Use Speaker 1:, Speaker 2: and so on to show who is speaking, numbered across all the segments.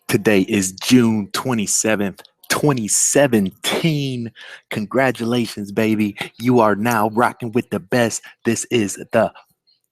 Speaker 1: Today is June 27th, 2017. Congratulations, baby. You are now rocking with the best. This is the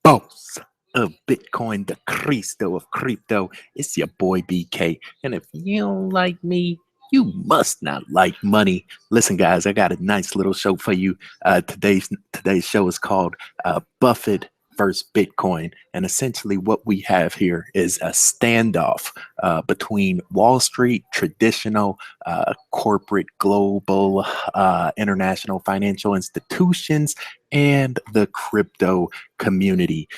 Speaker 1: boss of Bitcoin, the Cristo of crypto. It's your boy BK. And if you don't like me, you must not like money. Listen, guys, I got a nice little show for you. Today's show is called Buffett versus Bitcoin. And essentially what we have here is a standoff between Wall Street, traditional, corporate, global, international financial institutions, and the crypto community.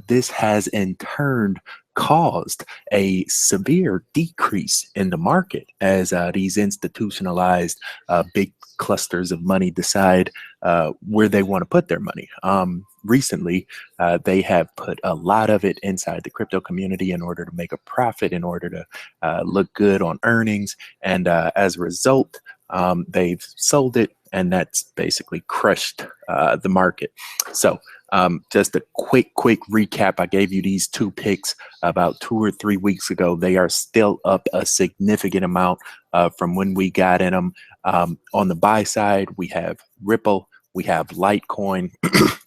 Speaker 1: This has in turn caused a severe decrease in the market as these institutionalized big clusters of money decide where they want to put their money. Recently, they have put a lot of it inside the crypto community in order to make a profit, in order to look good on earnings. And as a result, they've sold it, and that's basically crushed the market. So just a quick recap. I gave you these two picks about 2 or 3 weeks ago. They are still up a significant amount from when we got in them. On the buy side, we have Ripple, we have Litecoin,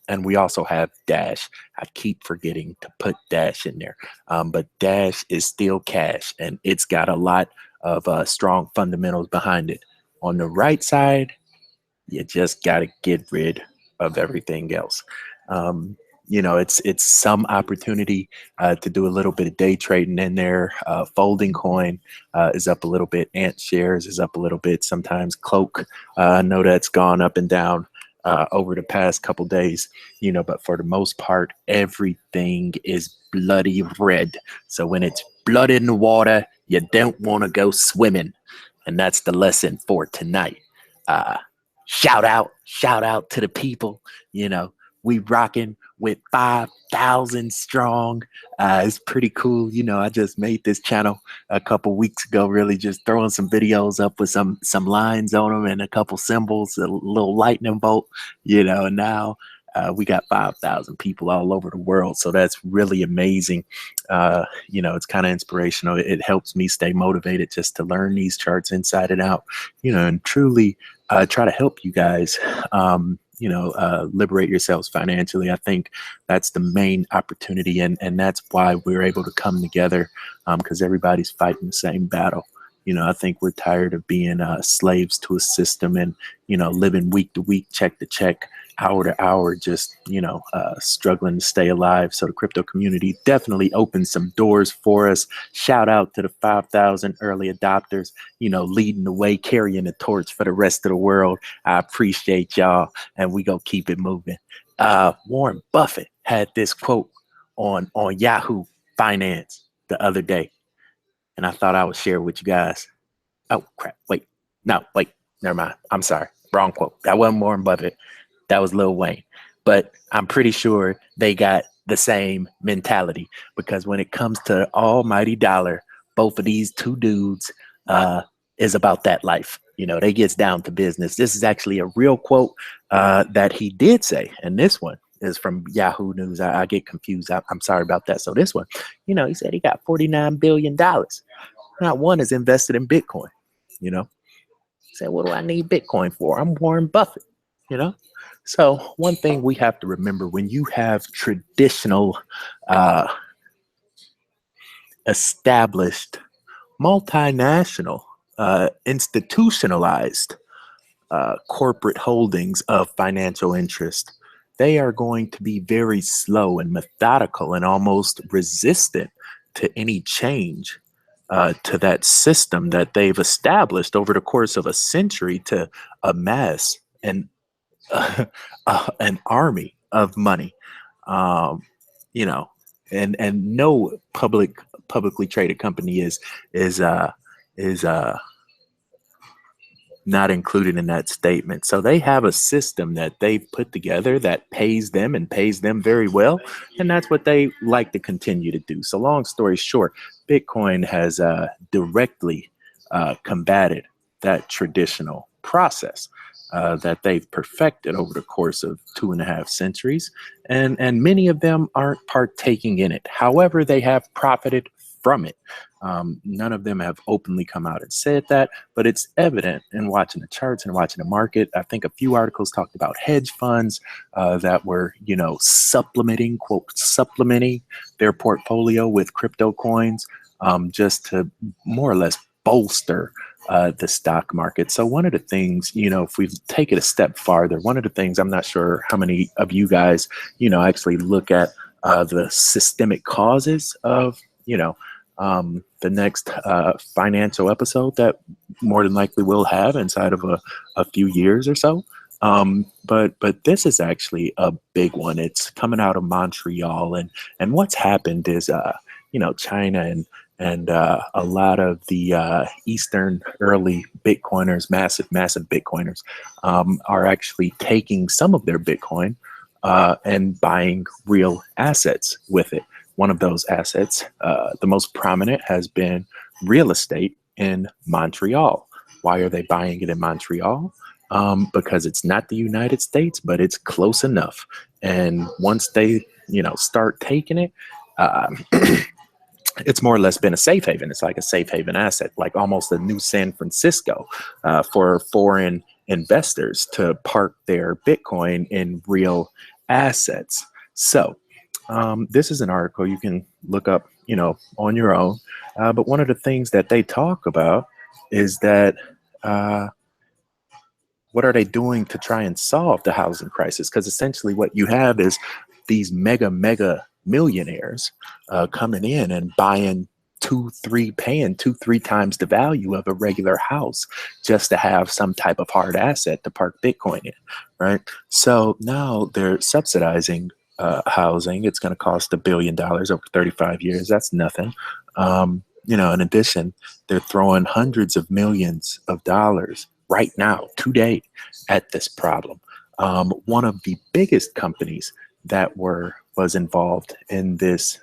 Speaker 1: and we also have Dash. I keep forgetting to put Dash in there, but Dash is still cash, and it's got a lot of strong fundamentals behind it. On the right side, you just got to get rid of everything else. You know, it's some opportunity to do a little bit of day trading in there. Folding Coin is up a little bit. Ant Shares is up a little bit. Sometimes Cloak, I know that's gone up and down over the past couple days, you know, but for the most part, everything is bloody red. So when it's blood in the water, you don't want to go swimming. And that's the lesson for tonight. Shout out to the people. You know, we rocking with 5,000 strong. It's pretty cool. You know, I just made this channel a couple weeks ago, really just throwing some videos up with some lines on them and a couple symbols, a little lightning bolt, you know, and now we got 5,000 people all over the world. So that's really amazing. You know, it's kind of inspirational. It helps me stay motivated just to learn these charts inside and out, you know, and truly try to help you guys, you know, liberate yourselves financially. I think that's the main opportunity. And that's why we're able to come together, because everybody's fighting the same battle. You know, I think we're tired of being slaves to a system and, you know, living week to week, check to check, hour to hour, just, you know, struggling to stay alive. So the crypto community definitely opened some doors for us. Shout out to the 5,000 early adopters, you know, leading the way, carrying the torch for the rest of the world. I appreciate y'all, and we gonna keep it moving. Warren Buffett had this quote on Yahoo Finance the other day, and I thought I would share with you guys. Oh, crap. Wait. Never mind. I'm sorry. Wrong quote. That wasn't Warren Buffett. That was Lil Wayne. But I'm pretty sure they got the same mentality, because when it comes to almighty dollar, both of these two dudes is about that life. You know, they gets down to business. This is actually a real quote that he did say. And this one is from Yahoo News. I get confused. I'm sorry about that. So this one, you know, he said he got $49 billion. Not one is invested in Bitcoin. You know, he said, what do I need Bitcoin for? I'm Warren Buffett, you know? So one thing we have to remember, when you have traditional, established, multinational, institutionalized corporate holdings of financial interest, they are going to be very slow and methodical and almost resistant to any change to that system that they've established over the course of a century to amass an army of money. You know, and no publicly traded company is not included in that statement. So they have a system that they've put together that pays them, and pays them very well, and that's what they like to continue to do. So long story short, Bitcoin has directly combated that traditional process that they've perfected over the course of 2.5 centuries, and many of them aren't partaking in it. However, they have profited from it. None of them have openly come out and said that, but it's evident in watching the charts and watching the market. I think a few articles talked about hedge funds that were, supplementing, quote, supplementing their portfolio with crypto coins just to more or less bolster the stock market. So one of the things, if we take it a step farther, one of the things, I'm not sure how many of you guys, actually look at the systemic causes of, the next financial episode that more than likely we'll have inside of a few years or so. But this is actually a big one. It's coming out of Montreal, and what's happened is China and a lot of the Eastern early Bitcoiners, massive Bitcoiners, are actually taking some of their Bitcoin and buying real assets with it. One of those assets, the most prominent, has been real estate in Montreal. Why are they buying it in Montreal? Because it's not the United States, but it's close enough. And once they, start taking it, it's more or less been a safe haven. It's like a safe haven asset, like almost a new San Francisco for foreign investors to park their Bitcoin in real assets. So this is an article you can look up, on your own. But one of the things that they talk about is that what are they doing to try and solve the housing crisis? Because essentially what you have is these mega millionaires coming in and buying paying 2-3 times the value of a regular house just to have some type of hard asset to park Bitcoin in, right? So now they're subsidizing housing. It's going to cost $1 billion over 35 years. That's nothing. In addition, they're throwing hundreds of millions of dollars right now, today, at this problem. One of the biggest companies that was involved in this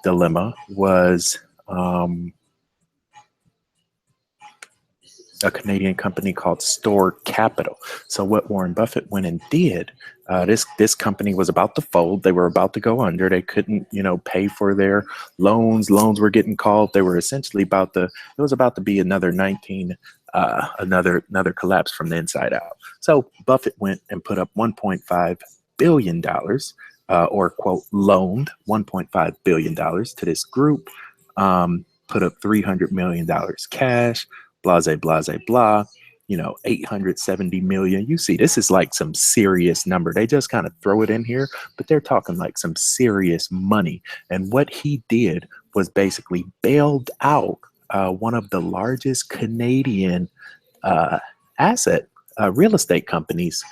Speaker 1: dilemma was a Canadian company called Store Capital. So what Warren Buffett went and did, this company was about to fold. They were about to go under. They couldn't, pay for their loans. Loans were getting called. They were essentially it was about to be another another collapse from the inside out. So Buffett went and put up $1.5 billion, or quote, loaned $1.5 billion to this group, put up $300 million cash, blah, 870 million. You see, this is like some serious number. They just kind of throw it in here, but they're talking like some serious money. And what he did was basically bailed out one of the largest Canadian real estate companies,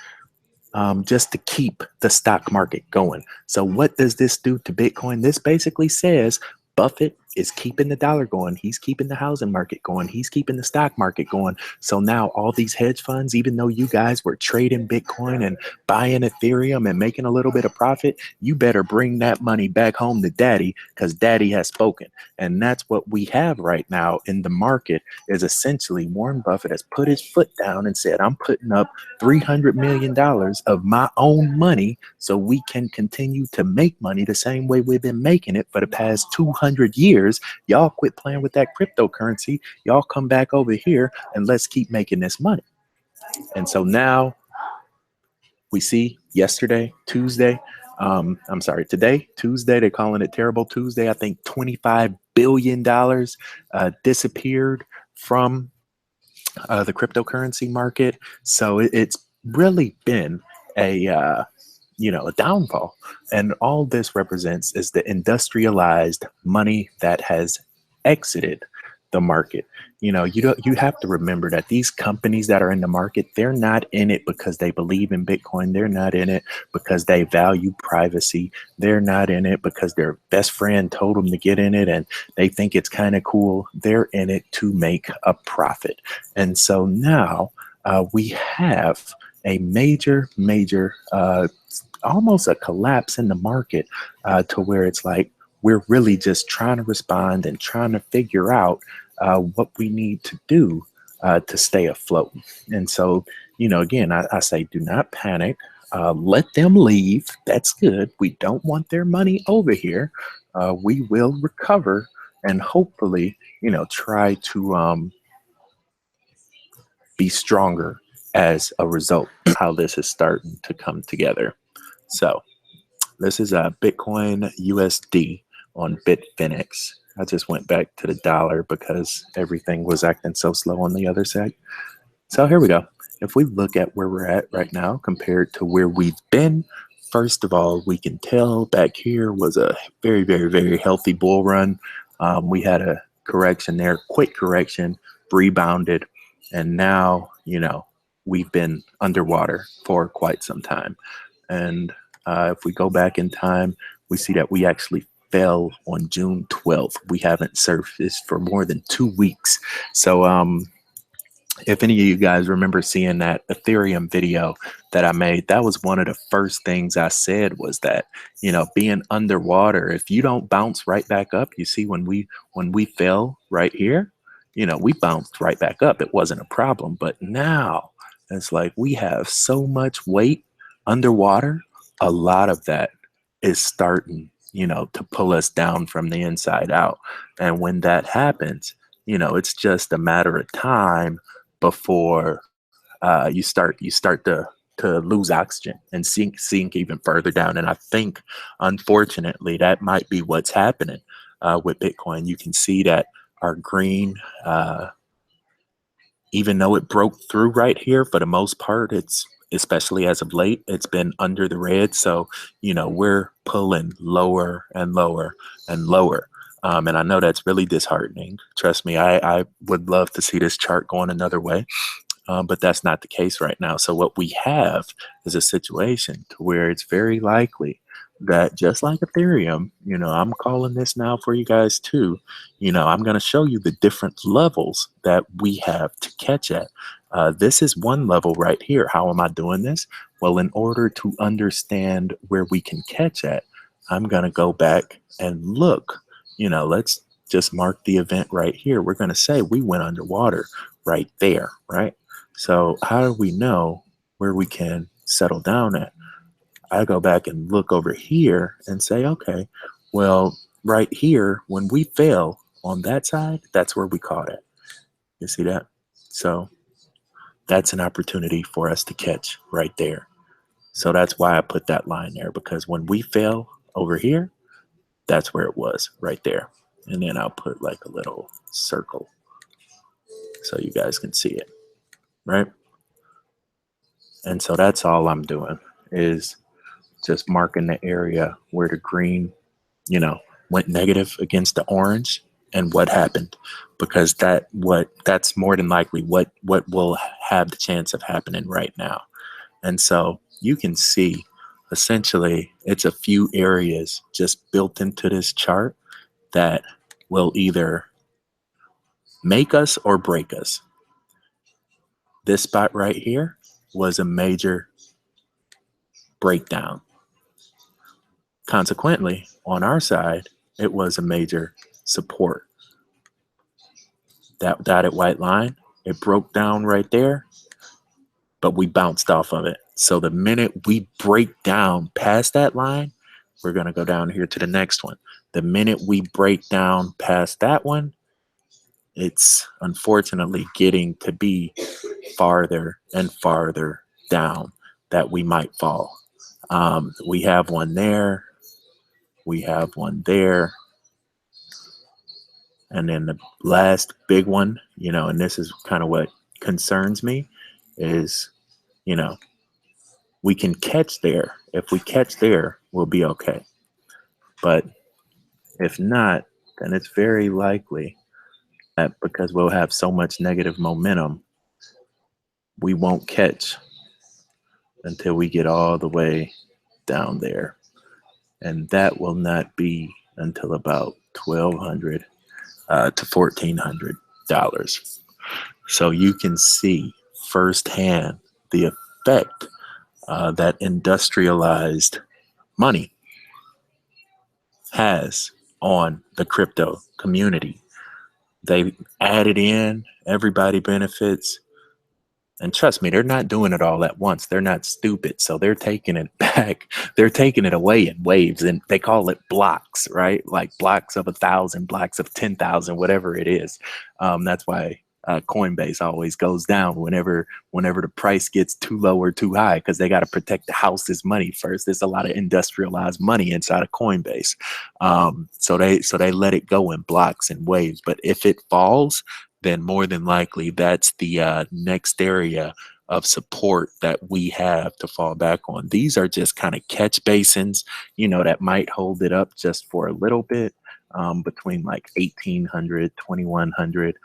Speaker 1: just to keep the stock market going. So what does this do to Bitcoin? This basically says Buffett is keeping the dollar going. He's keeping the housing market going. He's keeping the stock market going. So now all these hedge funds, even though you guys were trading Bitcoin and buying Ethereum and making a little bit of profit, you better bring that money back home to daddy, because daddy has spoken. And that's what we have right now in the market, is essentially Warren Buffett has put his foot down and said, I'm putting up $300 million of my own money so we can continue to make money the same way we've been making it for the past 200 years. Y'all quit playing with that cryptocurrency. Y'all come back over here and let's keep making this money. And so now we see today, Tuesday, they're calling it Terrible Tuesday. I think $25 billion disappeared from the cryptocurrency market. So it's really been a downfall. And all this represents is the industrialized money that has exited the market. You have to remember that these companies that are in the market, they're not in it because they believe in Bitcoin. They're not in it because they value privacy. They're not in it because their best friend told them to get in it and they think it's kind of cool. They're in it to make a profit. And so now we have a major, almost a collapse in the market, to where it's like we're really just trying to respond and trying to figure out what we need to do to stay afloat. And so, again, I say do not panic. Let them leave. That's good. We don't want their money over here. We will recover and hopefully, try to be stronger as a result of how this is starting to come together. So this is a Bitcoin USD on Bitfinex. I just went back to the dollar because everything was acting so slow on the other side. So here we go. If we look at where we're at right now compared to where we've been, first of all, we can tell back here was a very, very, very healthy bull run. We had a correction there, quick correction, rebounded, and now, we've been underwater for quite some time. And if we go back in time, we see that we actually fell on June 12th. We haven't surfaced for more than 2 weeks. So, if any of you guys remember seeing that Ethereum video that I made, that was one of the first things I said was that, being underwater, if you don't bounce right back up, you see when we fell right here, we bounced right back up. It wasn't a problem. But now it's like we have so much weight underwater, a lot of that is starting, to pull us down from the inside out. And when that happens, it's just a matter of time before you start to lose oxygen and sink even further down. And I think, unfortunately, that might be what's happening with Bitcoin. You can see that our green, even though it broke through right here, for the most part, it's, especially as of late, it's been under the red. So, we're pulling lower and lower and lower. And I know that's really disheartening. Trust me, I would love to see this chart going another way. But that's not the case right now. So what we have is a situation to where it's very likely that, just like Ethereum, I'm calling this now for you guys too. I'm going to show you the different levels that we have to catch at. This is one level right here. How am I doing this? Well, in order to understand where we can catch at, I'm going to go back and look. Let's just mark the event right here. We're going to say we went underwater right there, right? So how do we know where we can settle down at? I go back and look over here and say, okay, well, right here, when we fell on that side, that's where we caught it. You see that? So that's an opportunity for us to catch right there. So that's why I put that line there, because when we fell over here, that's where it was right there. And then I'll put like a little circle so you guys can see it, right? And so that's all I'm doing is just marking the area where the green, went negative against the orange and what happened, because that's more than likely what will have the chance of happening right now. And so you can see essentially it's a few areas just built into this chart that will either make us or break us. This spot right here was a major breakdown. Consequently, on our side, it was a major support. That dotted white line, it broke down right there, but we bounced off of it. So the minute we break down past that line, we're going to go down here to the next one. The minute we break down past that one, it's unfortunately getting to be farther and farther down that we might fall. We have one there. We have one there. And then the last big one, and this is kind of what concerns me, is, we can catch there. If we catch there, we'll be okay. But if not, then it's very likely that because we'll have so much negative momentum, we won't catch until we get all the way down there. And that will not be until about $1,200 to $1,400. So you can see firsthand the effect that industrialized money has on the crypto community. They added in, everybody benefits, And trust me, they're not doing it all at once. They're not stupid. So they're taking it back. They're taking it away in waves, and they call it blocks, right? Like blocks of 1,000, blocks of 10,000, whatever it is. That's why Coinbase always goes down whenever the price gets too low or too high, because they got to protect the house's money first. There's a lot of industrialized money inside of Coinbase, so they let it go in blocks and waves. But if it falls, then more than likely that's the next area of support that we have to fall back on. These are just kind of catch basins, that might hold it up just for a little bit, between like 1,800, 2,100,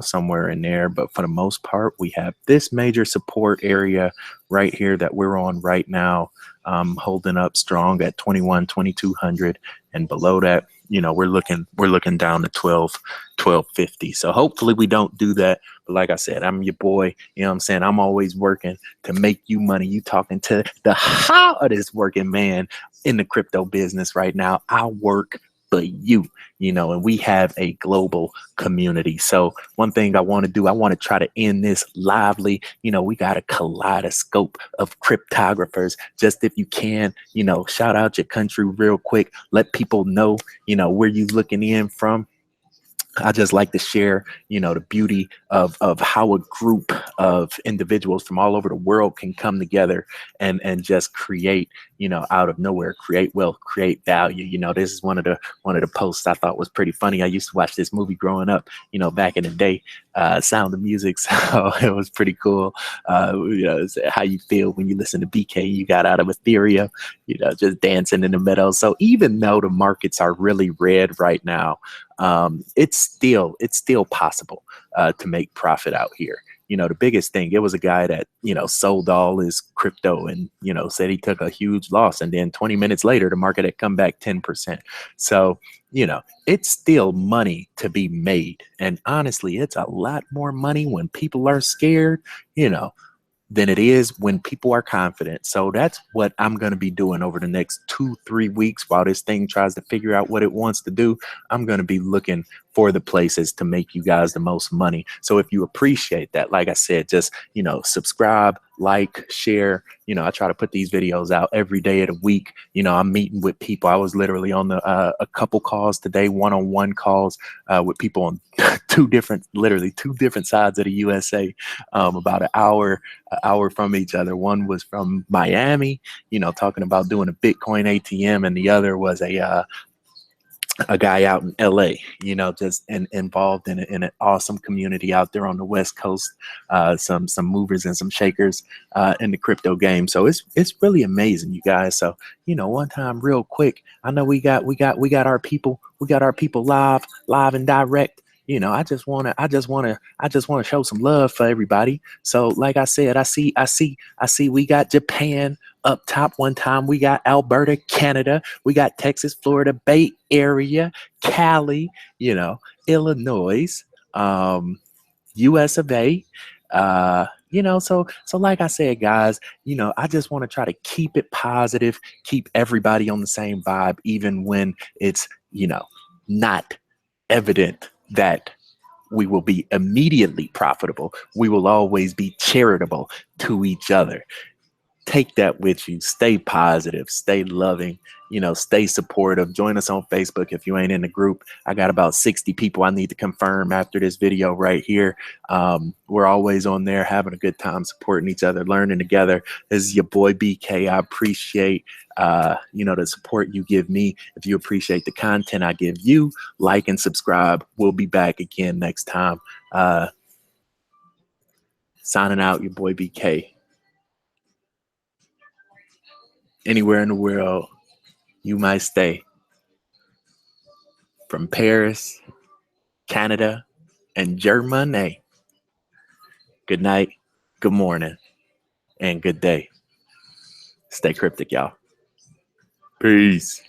Speaker 1: somewhere in there. But for the most part, we have this major support area right here that we're on right now, holding up strong at 2,200. And below that, we're looking down to 1250. So hopefully we don't do that. But like I said, I'm your boy. You know what I'm saying? I'm always working to make you money. You talking to the hardest working man in the crypto business right now. I work for you, and we have a global community. So one thing I want to do, I want to try to end this lively. We got a kaleidoscope of cryptographers. Just if you can, shout out your country real quick. Let people know, where you looking in from. I just like to share, the beauty of how a group of individuals from all over the world can come together and just create, out of nowhere, create wealth, create value. This is one of the posts I thought was pretty funny. I used to watch this movie growing up, back in the day, Sound of Music. So it was pretty cool. It's how you feel when you listen to BK. You got out of Ethereum, just dancing in the meadows. So even though the markets are really red right now, it's still possible to make profit out here. The biggest thing, it was a guy that, sold all his crypto and, said he took a huge loss. And then 20 minutes later, the market had come back 10%. So, it's still money to be made. And honestly, it's a lot more money when people are scared, than it is when people are confident. So that's what I'm going to be doing over the next 2-3 weeks while this thing tries to figure out what it wants to do. I'm going to be looking for the places to make you guys the most money. So if you appreciate that, like I said, just, subscribe, like, share. I try to put these videos out every day of the week. I'm meeting with people. I was literally on a couple calls today, one-on-one calls with people on literally two different sides of the USA, about an hour from each other. One was from Miami, talking about doing a Bitcoin ATM, and the other was a guy out in LA, just involved in an awesome community out there on the West Coast, some movers and some shakers in the crypto game. So it's really amazing, you guys. So, one time real quick, I know we got our people, live and direct. I just want to show some love for everybody. So like I said, I see we got Japan up top one time. We got Alberta, Canada. We got Texas, Florida, Bay Area, Cali, Illinois, US of A. So like I said, guys, I just want to try to keep it positive, keep everybody on the same vibe, even when it's, not evident that we will be immediately profitable. We will always be charitable to each other. Take that with you. Stay positive, stay loving, stay supportive. Join us on Facebook if you ain't in the group. I got about 60 people I need to confirm after this video right here. We're always on there having a good time, supporting each other, learning together. This is your boy BK. I appreciate the support you give me. If you appreciate the content I give you, like and subscribe. We'll be back again next time. Signing out, your boy BK. Anywhere in the world you might stay, from Paris, Canada, and Germany. Good night, good morning, and good day. Stay cryptic, y'all. Peace.